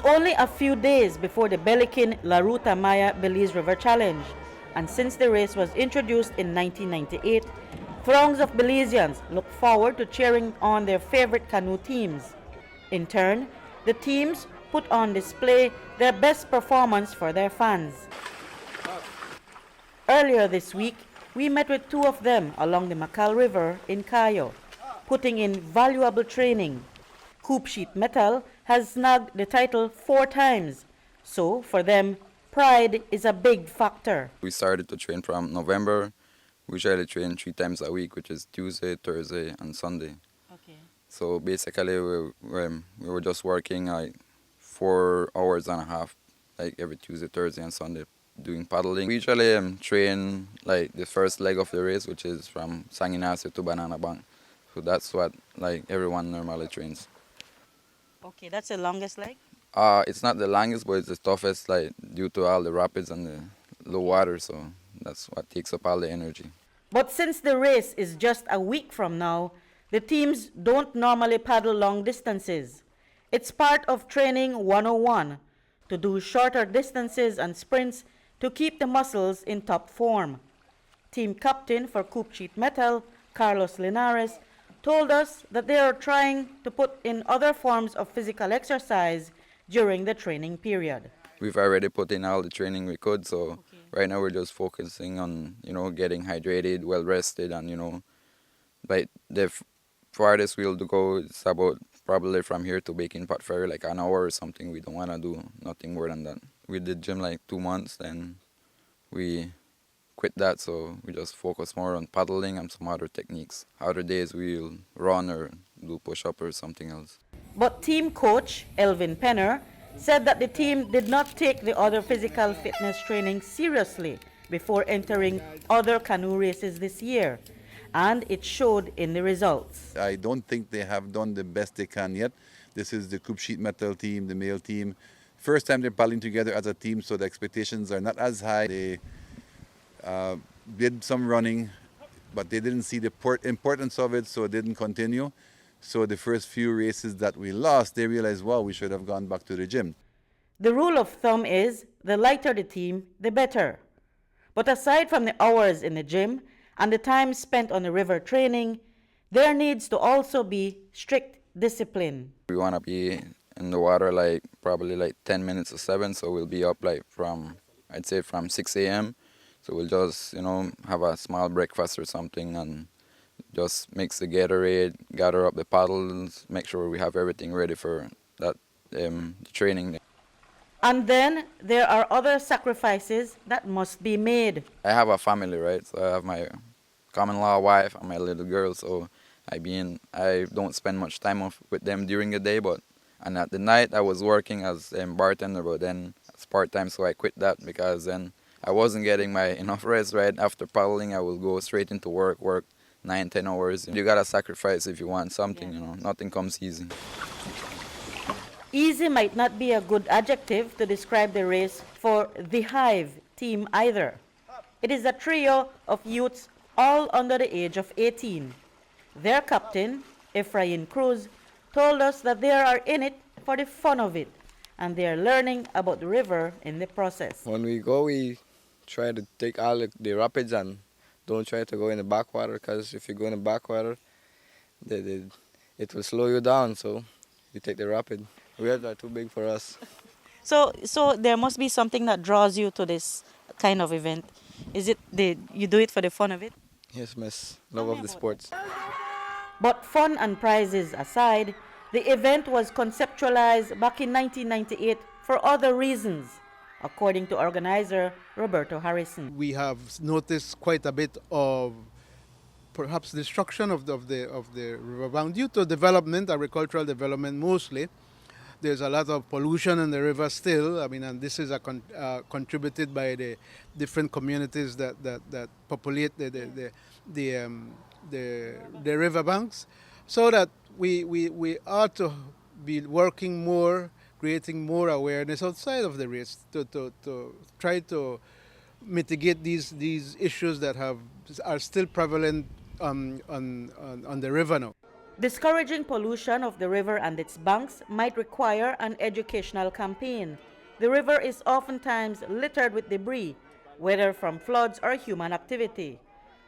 only a few days before the Belikin La Ruta Maya Belize River Challenge, and since the race was introduced in 1998, throngs of Belizeans look forward to cheering on their favorite canoe teams. In turn, the teams put on display their best performance for their fans. Earlier this week, we met with two of them along the Macal River in Cayo, putting in valuable training. Coop Sheet Metal has snagged the title 4 times, so for them, pride is a big factor. We started to train from November. We usually train 3 times a week, which is Tuesday, Thursday, and Sunday. Okay. So basically, we were just working like 4 hours and a half, like every Tuesday, Thursday, and Sunday, doing paddling. We usually train like the first leg of the race, which is from Sanginase to Banana Bank. So that's what like everyone normally trains. Okay, that's the longest leg? It's not the longest, but it's the toughest, like due to all the rapids and the low water. So that's what takes up all the energy. But since the race is just a week from now, the teams don't normally paddle long distances. It's part of training 101 to do shorter distances and sprints to keep the muscles in top form. Team captain for Coop Sheet Metal, Carlos Linares, told us that they are trying to put in other forms of physical exercise during the training period. We've already put in all the training we could, so right now we're just focusing on, getting hydrated, well rested, and, like the farthest we'll go is about probably from here to Bacon Pot Ferry, like an hour or something. We don't want to do nothing more than that. We did gym like 2 months, then we quit that, so we just focus more on paddling and some other techniques. Other days we'll run or do push-up or something else. But team coach Elvin Penner said that the team did not take the other physical fitness training seriously before entering other canoe races this year, and it showed in the results. I don't think they have done the best they can yet. This is the Coop Sheet Metal team, the male team. First time they're paddling together as a team, so the expectations are not as high. They did some running, but they didn't see the importance of it, so it didn't continue. So the first few races that we lost, they realized, wow, we should have gone back to the gym. The rule of thumb is the lighter the team, the better. But aside from the hours in the gym and the time spent on the river training, there needs to also be strict discipline. We want to be in the water like probably like 10 minutes to 7, so we'll be up like I'd say from 6 a.m. So we'll just, have a small breakfast or something and just mix the Gatorade, gather up the paddles, make sure we have everything ready for that the training. And then there are other sacrifices that must be made. I have a family, right? So I have my common-law wife and my little girl, so I don't spend much time with them during the day, and at the night I was working as a bartender, but then it's part-time, so I quit that because then I wasn't getting my enough rest. Right after paddling, I will go straight into work 9-10 hours. You gotta sacrifice if you want something, nothing comes easy. Easy might not be a good adjective to describe the race for the Hive team either. It is a trio of youths all under the age of 18. Their captain, Efrain Cruz, told us that they are in it for the fun of it, and they are learning about the river in the process. When we go, we try to take all the rapids and don't try to go in the backwater, because if you go in the backwater, it will slow you down, so you take the rapid. Waves are too big for us. So there must be something that draws you to this kind of event. Is it you do it for the fun of it? Yes, miss. Love of the sports. But fun and prizes aside, the event was conceptualized back in 1998 for other reasons, according to organizer Roberto Harrison. We have noticed quite a bit of perhaps destruction of the riverbank due to development, agricultural development mostly. There's a lot of pollution in the river still. And this is contributed by the different communities that populate the riverbanks, so that we ought to be working more, creating more awareness outside of the race to try to mitigate these issues that are still prevalent on the river now. Discouraging pollution of the river and its banks might require an educational campaign. The river is oftentimes littered with debris, whether from floods or human activity.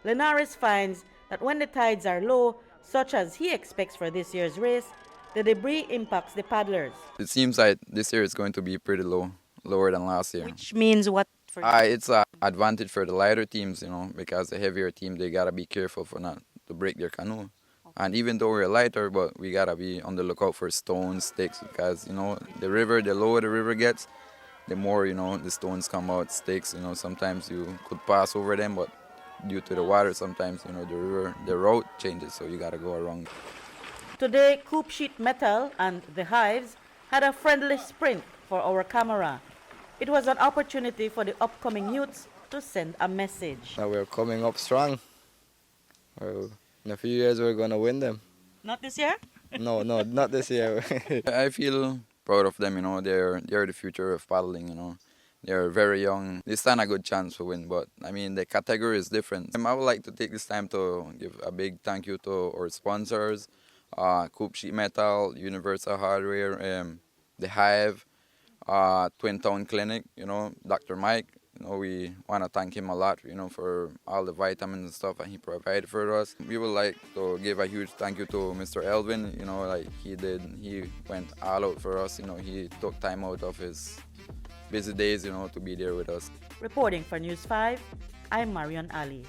Linares finds that when the tides are low, such as he expects for this year's race, the debris impacts the paddlers. It seems like this year is going to be pretty low, lower than last year. Which means what for you? It's an advantage for the lighter teams, you know, because the heavier team, they gotta be careful for not to break their canoe. And even though we're lighter, but we gotta be on the lookout for stones, sticks, because you know the river, the lower the river gets, the more you know the stones come out, sticks. You know, sometimes you could pass over them, but due to the water, sometimes you know the river, the route changes, so you gotta go around. Today, Coop Sheet Metal and the Hives had a friendly sprint for our camera. It was an opportunity for the upcoming youths to send a message. Now we're coming up strong. In a few years, we're going to win them. Not this year? No, not this year. I feel proud of them. You know, they're the future of paddling. You know, they're very young. They stand a good chance to win. But I mean, the category is different. I would like to take this time to give a big thank you to our sponsors, Coop Sheet Metal, Universal Hardware, the Hive, Twin Town Clinic. You know, Dr. Mike. You know, we want to thank him a lot, you know, for all the vitamins and stuff that he provided for us. We would like to give a huge thank you to Mr. Elvin, you know, like he went all out for us, you know, he took time out of his busy days, you know, to be there with us. Reporting for News 5, I'm Marion Ali.